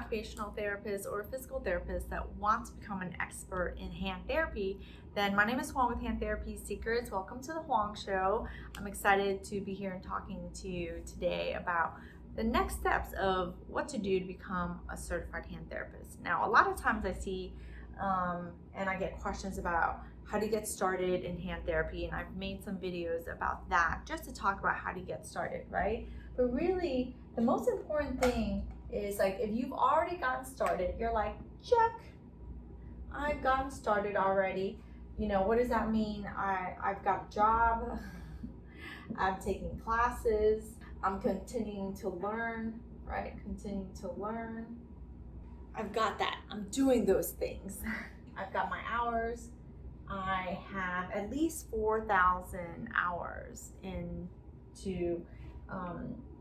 occupational therapist or a physical therapist that want to become an expert in hand therapy, then my name is Huang with Hand Therapy Secrets. Welcome to the Huang Show. I'm excited to be here and talking to you today about the next steps of what to do to become a certified hand therapist. Now, a lot of times I see and I get questions about how to get started in hand therapy, and I've made some videos about that just to talk about how to get started, right? But really, the most important thing is, like, if you've already gotten started, you're like, check, I've gotten started already. You know, what does that mean? I've got a job, I'm taking classes, I'm continuing to learn, right? Continuing to learn. I've got that. I'm doing those things. I've got my hours. I have at least 4,000 hours into,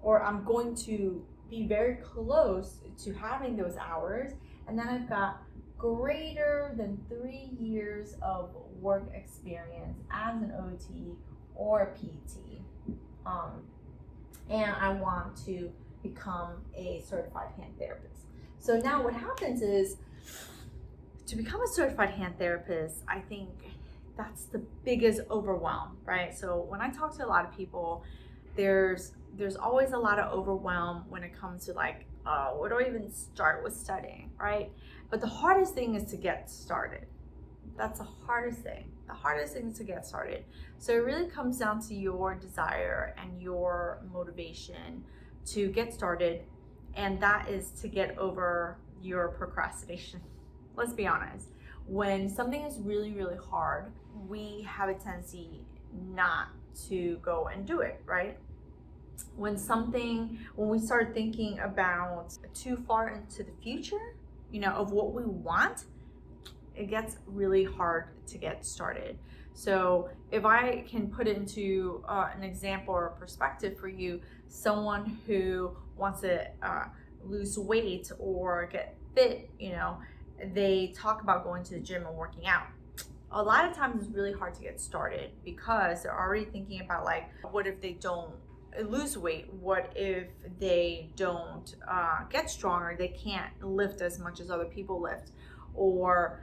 or I'm going to be very close to having those hours. And then I've got greater than 3 years of work experience as an OT or a PT. And I want to become a certified hand therapist. So now what happens is, to become a certified hand therapist, I think that's the biggest overwhelm, right? So when I talk to a lot of people, there's always a lot of overwhelm when it comes to, like, where do I even start with studying, right? But the hardest thing is to get started. That's the hardest thing. The hardest thing is to get started. So it really comes down to your desire and your motivation to get started, and that is to get over your procrastination. Let's be honest. When something is really, really hard, we have a tendency not to go and do it, right? When we start thinking about too far into the future, of what we want, it gets really hard to get started. So if I can put it into an example or a perspective for you, someone who wants to lose weight or get fit, they talk about going to the gym and working out. A lot of times it's really hard to get started because they're already thinking about, like, what if they don't lose weight? What if they don't get stronger? They can't lift as much as other people lift. Or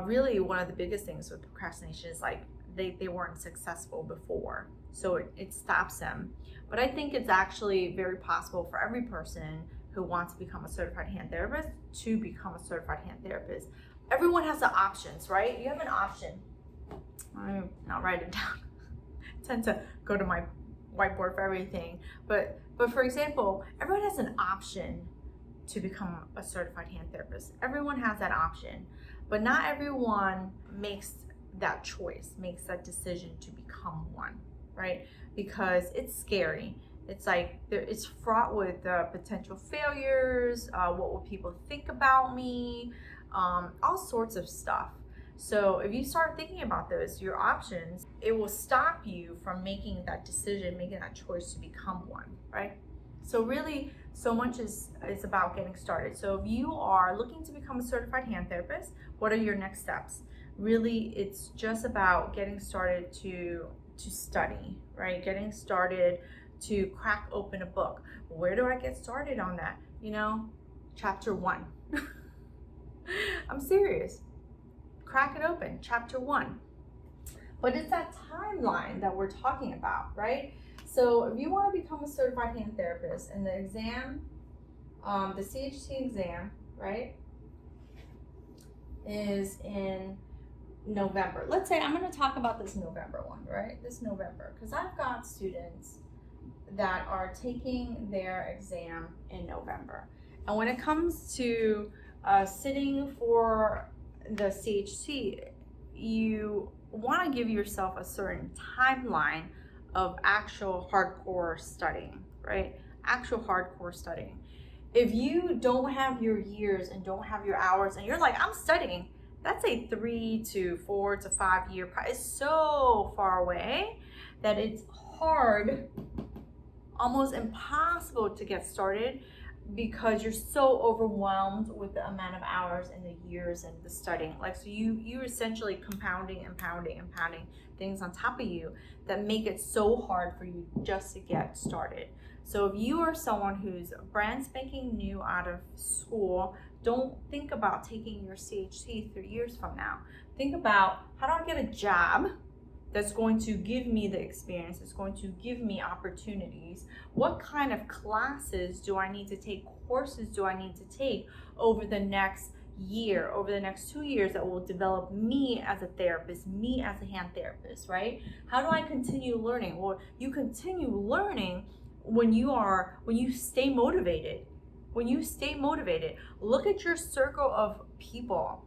really, one of the biggest things with procrastination is, like, they weren't successful before, so it stops them. But I think it's actually very possible for every person who wants to become a certified hand therapist to become a certified hand therapist. Everyone has the options, right? You have an option. I'm not writing it down. I tend to go to my whiteboard for everything. But for example, everyone has an option to become a certified hand therapist. Everyone has that option, but not everyone makes that choice, makes that decision to become one, right? Because it's scary. It's like, it's fraught with potential failures. What will people think about me? All sorts of stuff. So if you start thinking about those, your options, it will stop you from making that decision, making that choice to become one, right? So really, so much is about getting started. So if you are looking to become a certified hand therapist, what are your next steps? Really, it's just about getting started to study, right? Getting started to crack open a book. Where do I get started on that? Chapter 1. I'm serious. Crack it open, chapter 1. But it's that timeline that we're talking about, right? So if you want to become a certified hand therapist, and the exam, the CHT exam, right, is in November. Let's say I'm going to talk about this November one, right? This November, because I've got students that are taking their exam in November. And when it comes to sitting for the CHT, you want to give yourself a certain timeline of actual hardcore studying, right? Actual hardcore studying. If you don't have your years and don't have your hours, and you're like, I'm studying, that's a 3 to 4 to 5 year. It's so far away that it's hard, almost impossible to get started, because you're so overwhelmed with the amount of hours and the years and the studying. Like, so you essentially compounding and pounding things on top of you that make it so hard for you just to get started. So if you are someone who's brand spanking new out of school, don't think about taking your CHT 3 years from now. Think about, how do I get a job that's going to give me the experience, that's going to give me opportunities? What kind of classes do I need to take, courses do I need to take over the next year, over the next 2 years, that will develop me as a therapist, me as a hand therapist, right? How do I continue learning? Well, you continue learning when you stay motivated. When you stay motivated, look at your circle of people.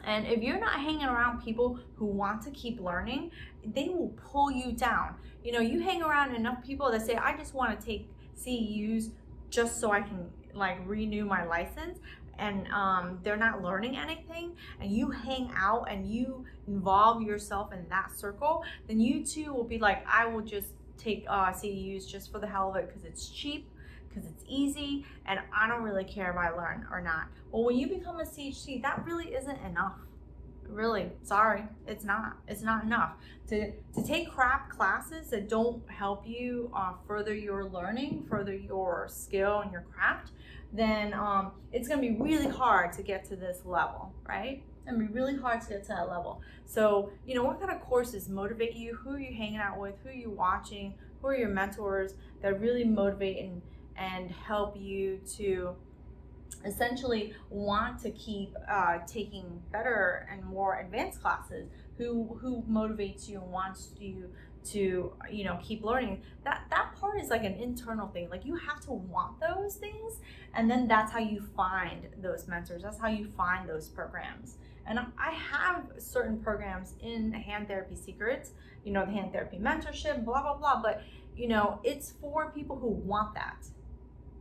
And if you're not hanging around people who want to keep learning, they will pull you down. You know, you hang around enough people that say, I just want to take CEUs just so I can like renew my license, and they're not learning anything, and you hang out and you involve yourself in that circle, then you too will be like, I will just take CEUs just for the hell of it, because it's cheap, because it's easy, and I don't really care if I learn or not. Well, when you become a CHT, that really isn't enough. Really, sorry, it's not enough to take crap classes that don't help you further your learning, further your skill and your craft. Then it's gonna be really hard to get to this level, right? It's gonna be really hard to get to that level. So, you know, what kind of courses motivate you? Who are you hanging out with? Who are you watching? Who are your mentors that really motivate and help you to essentially want to keep taking better and more advanced classes? Who motivates you and wants you to, you know, keep learning? That part is like an internal thing. Like, you have to want those things, and then that's how you find those mentors, that's how you find those programs. And I have certain programs in Hand Therapy Secrets, you know, the Hand Therapy Mentorship, blah blah blah, but you know, it's for people who want that.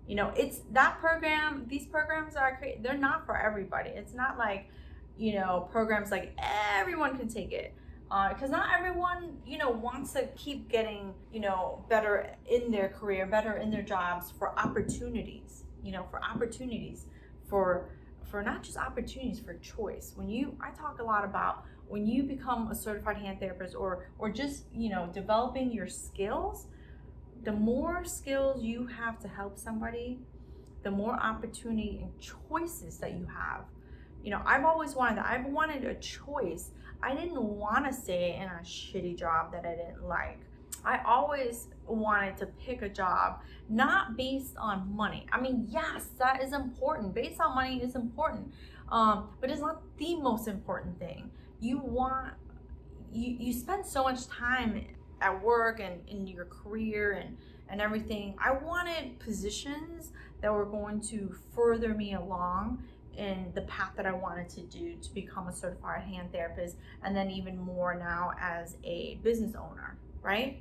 You know, it's that program, these programs that I create, they're not for everybody. It's not like, you know, programs like everyone can take it. Because not everyone, you know, wants to keep getting, you know, better in their career, better in their jobs, for opportunities, you know, for opportunities, for not just opportunities, for choice. I talk a lot about when you become a certified hand therapist, or just, you know, developing your skills. The more skills you have to help somebody, the more opportunity and choices that you have. You know, I've always wanted that. I've wanted a choice. I didn't want to stay in a shitty job that I didn't like. I always wanted to pick a job not based on money. I mean, yes, that is important. Based on money is important, but it's not the most important thing. You spend so much time at work and in your career and everything. I wanted positions that were going to further me along in the path that I wanted to do to become a certified hand therapist, and then even more now as a business owner, right?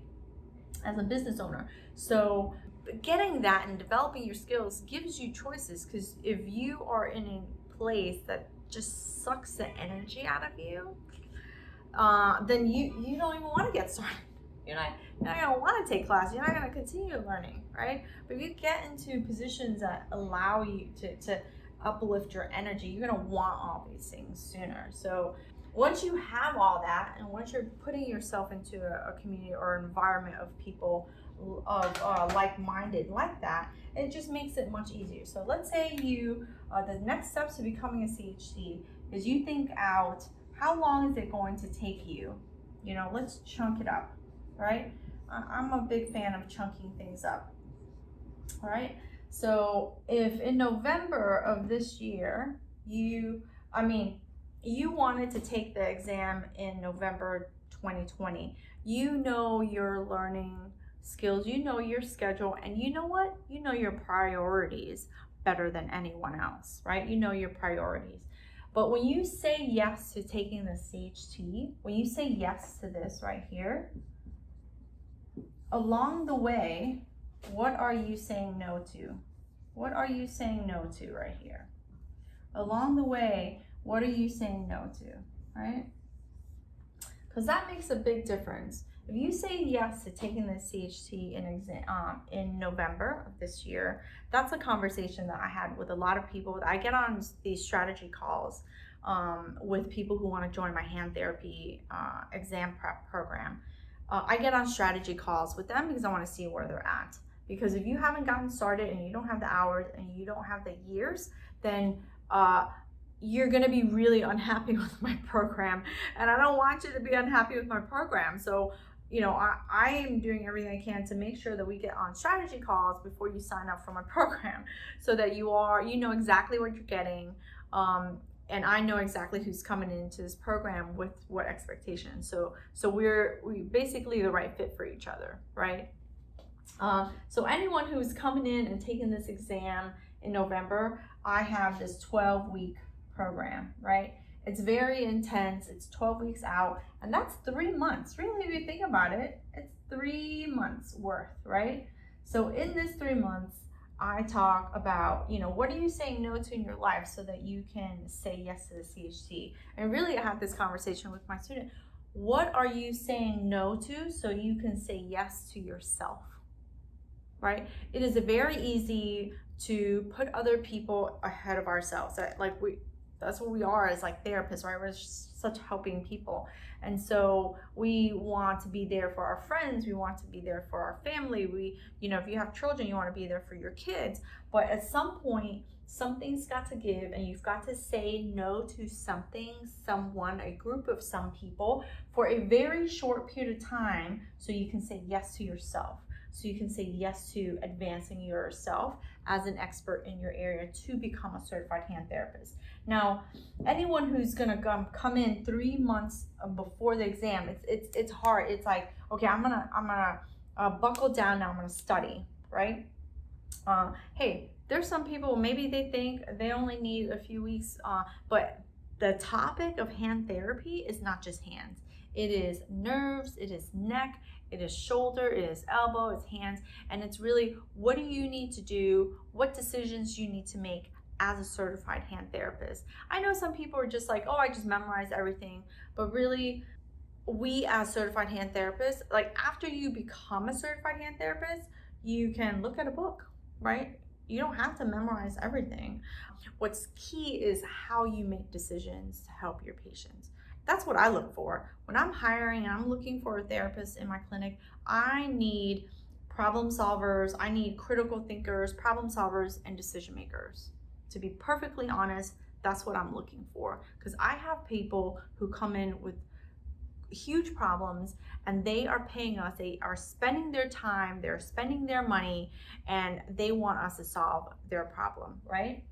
As a business owner. So getting that and developing your skills gives you choices, because if you are in a place that just sucks the energy out of you, then you don't even want to get started. You're not going to want to take classes. You're not going to continue learning, right? But if you get into positions that allow you to uplift your energy, you're going to want all these things sooner. So once you have all that, and once you're putting yourself into a community or environment of people of like-minded like that, it just makes it much easier. So let's say the next steps to becoming a CHT is you think out, how long is it going to take you? You know, let's chunk it up. Right? I'm a big fan of chunking things up. All right. So if in November of this year, you wanted to take the exam in November 2020, you know your learning skills, you know your schedule, and you know what? You know your priorities better than anyone else, right? You know your priorities. But when you say yes to taking the CHT, when you say yes to this right here, along the way, what are you saying no to? What are you saying no to right here? Along the way, what are you saying no to, right? Because that makes a big difference. if you say yes to taking the CHT in November of this year, that's a conversation that I had with a lot of people. I get on these strategy calls with people who want to join my hand therapy exam prep program. I get on strategy calls with them because I want to see where they're at. Because if you haven't gotten started and you don't have the hours and you don't have the years, then you're going to be really unhappy with my program. And I don't want you to be unhappy with my program. So, I am doing everything I can to make sure that we get on strategy calls before you sign up for my program, so that you know exactly what you're getting. And I know exactly who's coming into this program with what expectations. So we basically the right fit for each other, right? So anyone who's coming in and taking this exam in November, I have this 12-week program, right? It's very intense. It's 12 weeks out, and that's 3 months. Really, if you think about it, it's 3 months worth, right? So in this 3 months, I talk about, what are you saying no to in your life so that you can say yes to the CHT? And really, I had this conversation with my student. What are you saying no to so you can say yes to yourself? Right? It is very easy to put other people ahead of ourselves. That's what we are as therapists, right? We're such helping people. And so we want to be there for our friends. We want to be there for our family. If you have children, you want to be there for your kids. But at some point, something's got to give, and you've got to say no to something, someone, a group of some people for a very short period of time so you can say yes to yourself. So you can say yes to advancing yourself as an expert in your area to become a certified hand therapist. Now, anyone who's gonna come in 3 months before the exam, it's hard. It's like, okay, I'm gonna buckle down now. I'm gonna study, right? Hey, there's some people, maybe they think they only need a few weeks, but the topic of hand therapy is not just hands. It is nerves, it is neck, it is shoulder, it is elbow, it's hands, and it's really, what do you need to do? What decisions you need to make as a certified hand therapist? I know some people are just like, oh, I just memorize everything, but really, we as certified hand therapists, after you become a certified hand therapist, you can look at a book, right? You don't have to memorize everything. What's key is how you make decisions to help your patients. That's what I look for. When I'm hiring and I'm looking for a therapist in my clinic, I need problem solvers, I need critical thinkers, problem solvers, and decision makers. To be perfectly honest, that's what I'm looking for. Because I have people who come in with huge problems and they are paying us, they are spending their time, they're spending their money, and they want us to solve their problem, right?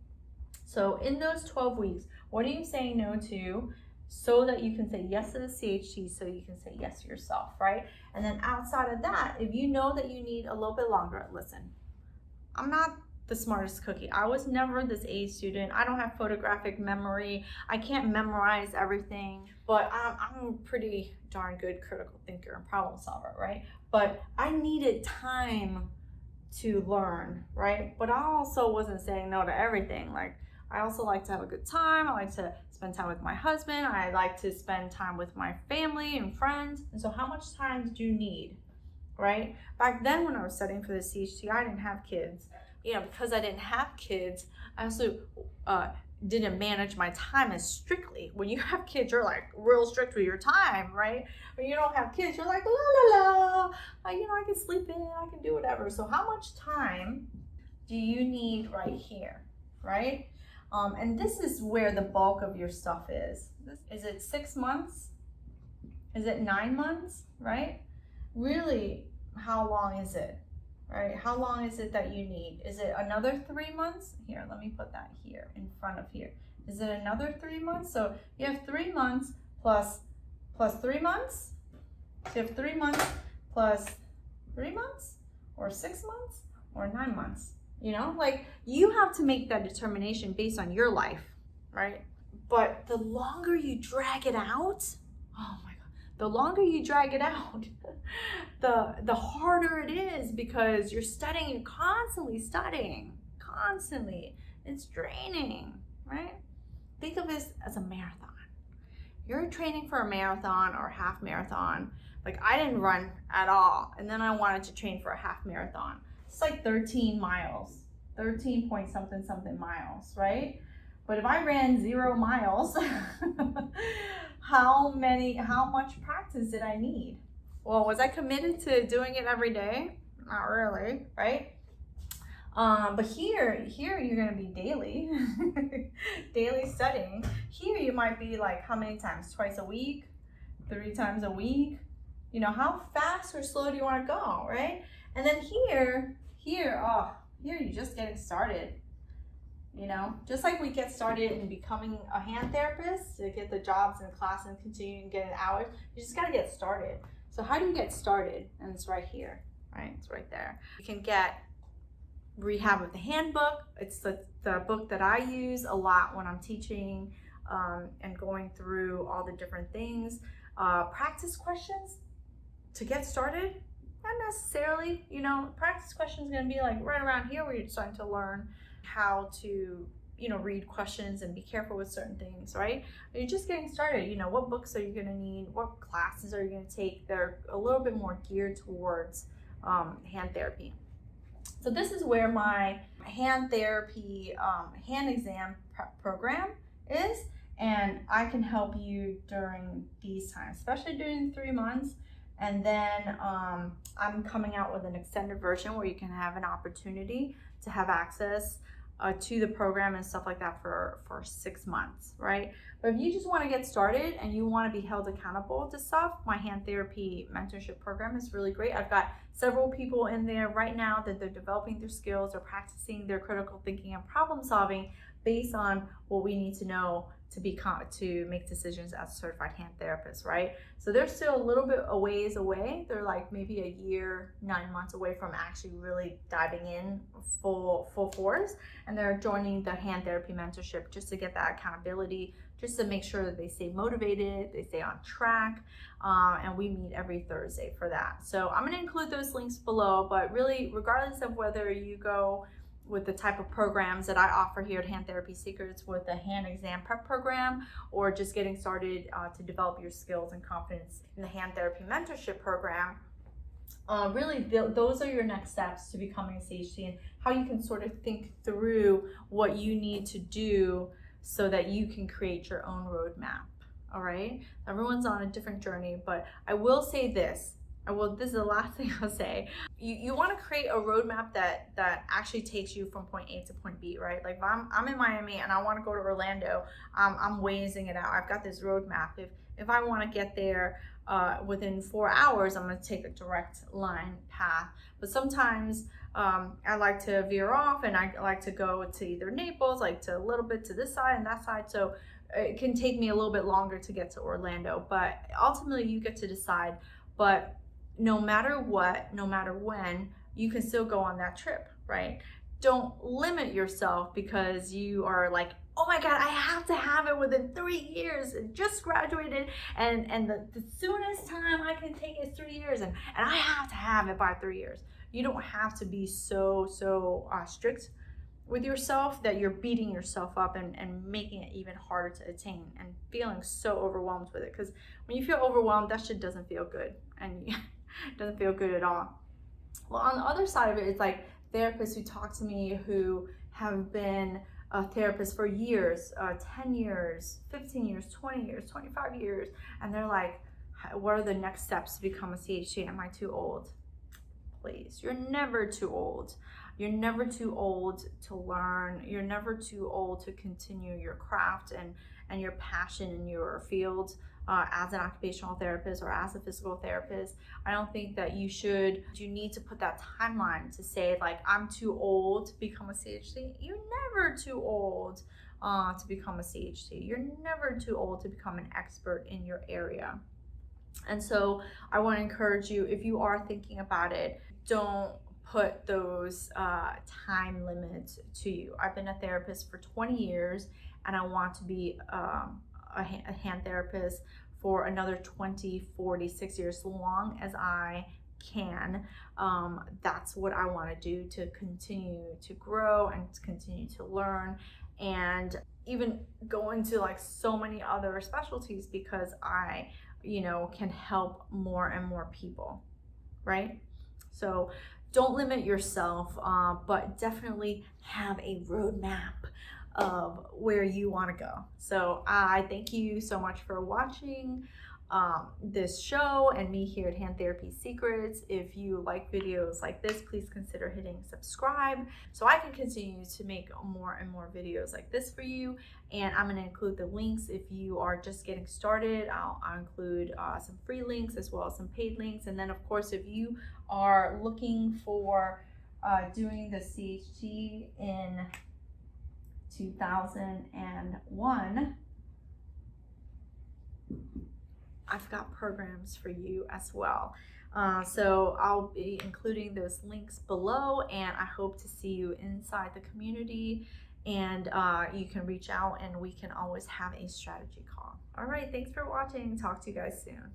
So in those 12 weeks, what are you saying no to so that you can say yes to the CHT, so you can say yes to yourself, right? And then outside of that, if you know that you need a little bit longer, listen, I'm not the smartest cookie. I was never this A student. I don't have photographic memory. I can't memorize everything, but I'm a pretty darn good critical thinker and problem solver, right? But I needed time to learn, right? But I also wasn't saying no to everything. I also like to have a good time. I like to spend time with my husband. I like to spend time with my family and friends. And so how much time do you need, right? Back then when I was studying for the CHT, I didn't have kids. Because I didn't have kids, I also didn't manage my time as strictly. When you have kids, you're real strict with your time, right? When you don't have kids, you're like, la la la, I can sleep in, I can do whatever. So how much time do you need right here, right? And this is where the bulk of your stuff is. Is it 6 months? Is it 9 months, right? Really, how long is it, right? How long is it that you need? Is it another 3 months? Here, let me put that here in front of here. Is it another 3 months? So you have 3 months plus 3 months. So you have 3 months plus 3 months, or 6 months, or 9 months. You have to make that determination based on your life, right? But the longer you drag it out, oh my God, the longer you drag it out, the harder it is, because you're studying, you're constantly studying, constantly. It's draining, right? Think of this as a marathon. You're training for a marathon or a half marathon, Like I didn't run at all. And then I wanted to train for a half marathon. It's like 13 miles, 13 point something miles, right? But if I ran 0 miles, how much practice did I need? Well, was I committed to doing it every day? Not really, right? But here you're gonna be daily, daily studying. Here you might be like, how many times? Twice a week, 3 times a week. You know, how fast or slow do you want to go, right? And then here you're just getting started. You know, just like we get started in becoming a hand therapist to get the jobs and class and continue and get hours, you just got to get started. So how do you get started? And it's right here, right? It's right there. You can get Rehab of the Handbook. It's the book that I use a lot when I'm teaching and going through all the different things. Practice questions to get started. Not necessarily, you know, practice questions going to be like right around here where you're starting to learn how to, you know, read questions and be careful with certain things, right? You're just getting started. You know, what books are you going to need? What classes are you going to take? They're a little bit more geared towards hand therapy. So this is where my hand therapy hand exam program is, and I can help you during these times, especially during 3 months. And then I'm coming out with an extended version where you can have an opportunity to have access to the program and stuff like that for 6 months, right? But if you just want to get started and you want to be held accountable to stuff, my hand therapy mentorship program is really great. I've got several people in there right now that they're developing their skills or practicing their critical thinking and problem solving based on what we need to know to make decisions as a certified hand therapist, right? So they're still a little bit a ways away. They're like maybe a year, 9 months away from actually really diving in full force. And they're joining the hand therapy mentorship just to get that accountability, just to make sure that they stay motivated, they stay on track, and we meet every Thursday for that. So I'm gonna include those links below, but really, regardless of whether you go with the type of programs that I offer here at Hand Therapy Secrets with the hand exam prep program, or just getting started to develop your skills and confidence in the hand therapy mentorship program, really those are your next steps to becoming a CHT and how you can sort of think through what you need to do so that you can create your own roadmap. All right, everyone's on a different journey, but I will say this. This is the last thing I'll say. You want to create a roadmap that actually takes you from point A to point B, right? Like if I'm in Miami and I want to go to Orlando, I'm weighing it out. I've got this roadmap. If I want to get there within 4 hours, I'm going to take a direct line path. But sometimes I like to veer off and I like to go to either Naples, like to a little bit to this side and that side. So it can take me a little bit longer to get to Orlando, but ultimately you get to decide. But no matter what, no matter when, you can still go on that trip, right? Don't limit yourself because you are like, oh my God, I have to have it within 3 years and just graduated and the soonest time I can take is 3 years and I have to have it by 3 years. You don't have to be so strict with yourself that you're beating yourself up and making it even harder to attain and feeling so overwhelmed with it. Because when you feel overwhelmed, that shit doesn't feel good, and it doesn't feel good at all. Well, on the other side of it, it's like therapists who talk to me who have been a therapist for years, 10 years, 15 years, 20 years, 25 years, and they're like, what are the next steps to become a CHT? Am I too old? Please, you're never too old. You're never too old to learn. You're never too old to continue your craft and your passion in your field as an occupational therapist or as a physical therapist. I don't think that you need to put that timeline to say like, I'm too old to become a CHT. You're never too old to become a CHT. You're never too old to become an expert in your area. And so I want to encourage you, if you are thinking about it, don't put those time limits to you. I've been a therapist for 20 years and I want to be a hand therapist for another 20, 40, 6 years, so long as I can. That's what I want to do to continue to grow and to continue to learn and even go into like so many other specialties, because I can help more and more people, right? So don't limit yourself, but definitely have a roadmap of where you want to go. So I thank you so much for watching this show and me here at Hand Therapy Secrets. If you like videos like this, please consider hitting subscribe so I can continue to make more and more videos like this for you. And I'm going to include the links if you are just getting started. I'll include some free links as well as some paid links. And then, of course, if you are looking for doing the CHT in 2001, I've got programs for you as well. So I'll be including those links below, and I hope to see you inside the community. And you can reach out and we can always have a strategy call. All right, thanks for watching. Talk to you guys soon.